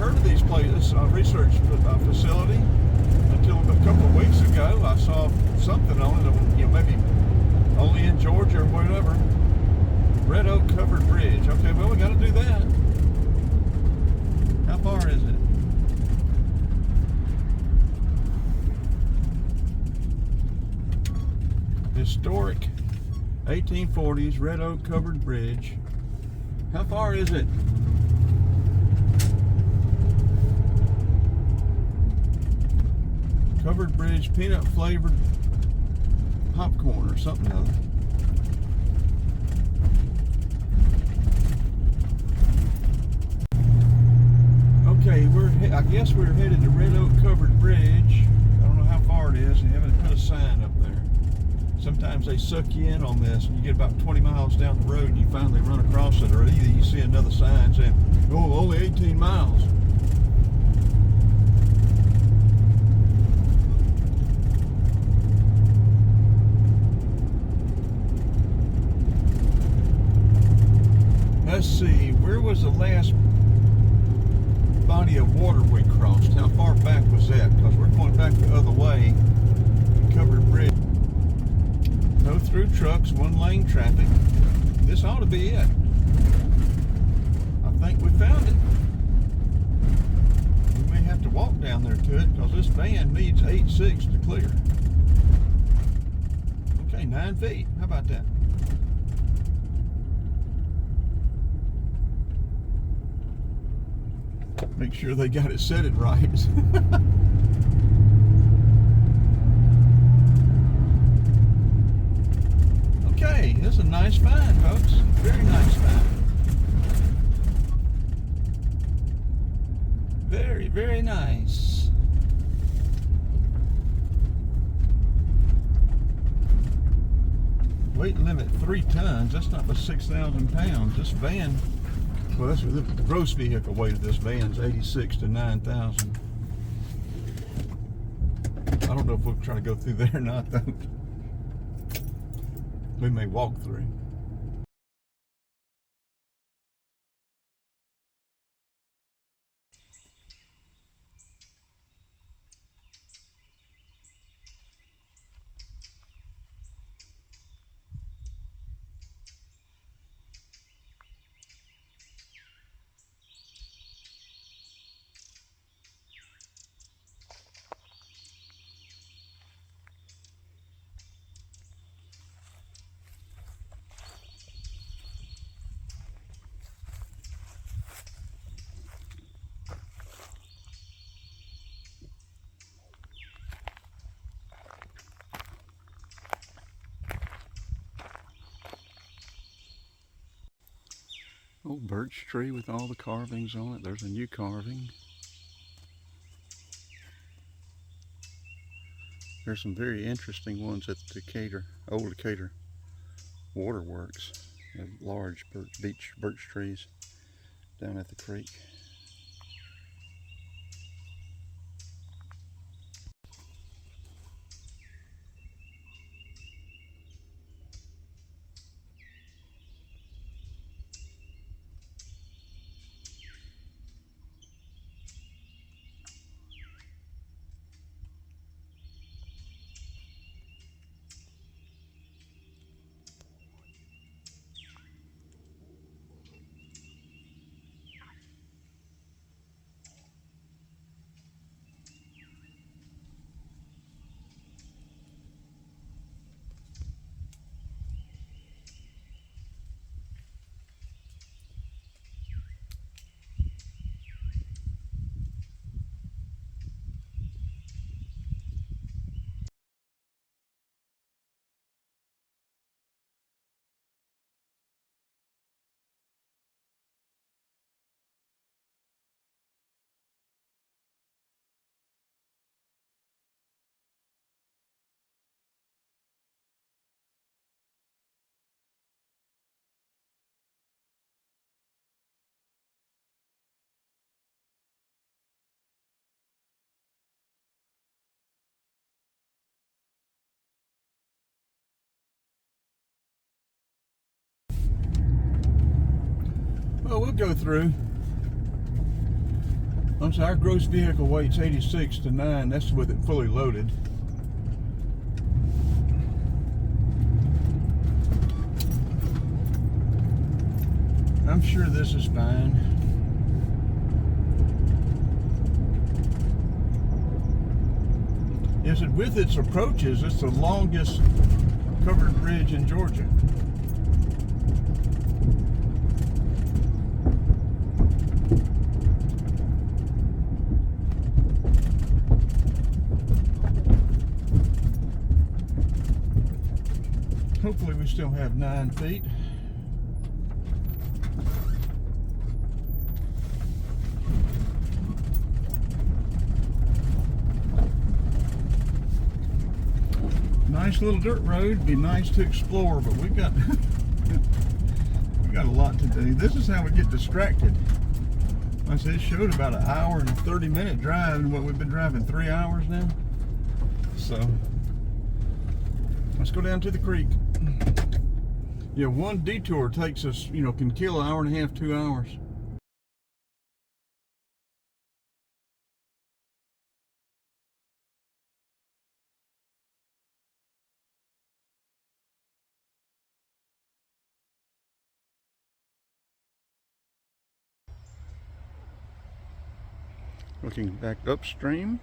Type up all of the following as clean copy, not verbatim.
heard of these places, research facility, until a couple of weeks ago. I saw something on it, maybe only in Georgia or whatever. Red Oak Covered Bridge. Okay, well, we got to do that. How far is it? Historic 1840s Red Oak Covered Bridge. How far is it? Covered Bridge, peanut flavored popcorn or something other. Okay, I guess we're headed to Red Oak Covered Bridge. I don't know how far it is. They haven't put a sign up there. Sometimes they suck you in on this, and you get about 20 miles down the road and you finally run across it, or either you see another sign saying, oh, only 18 miles. Let's see, where was the last body of water we crossed? How far back was that? Because we're going back the other way. Covered bridge. No through trucks, one lane traffic. This ought to be it. I think we found it. We may have to walk down there to it because this van needs 8.6 to clear. Okay, 9 feet. How about that? Make sure they got it set it right. Okay, this is a nice find, folks. Very nice find. Very, very nice. Weight limit 3 tons. That's not but 6,000 pounds. This van, well, that's the gross vehicle weight of this van is 86 to 9,000. I don't know if we'll try to go through there or not, though. We may walk through. Old birch tree with all the carvings on it. There's a new carving. There's some very interesting ones at the Decatur, old Decatur waterworks. Large birch trees down at the creek. Well, we'll go through. Once our gross vehicle weight's 86 to 9, that's with it fully loaded. I'm sure this is fine. Yes, and with its approaches, it's the longest covered bridge in Georgia. Hopefully we still have 9 feet. Nice little dirt road, be nice to explore, but we got we got a lot to do. This is how we get distracted. Like I said, it showed about an hour and a 30-minute drive, and what we've been driving 3 hours now. So let's go down to the creek. Yeah, one detour takes us, can kill an hour and a half, 2 hours. Looking back upstream.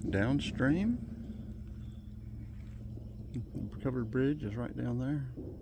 Downstream. The covered bridge is right down there.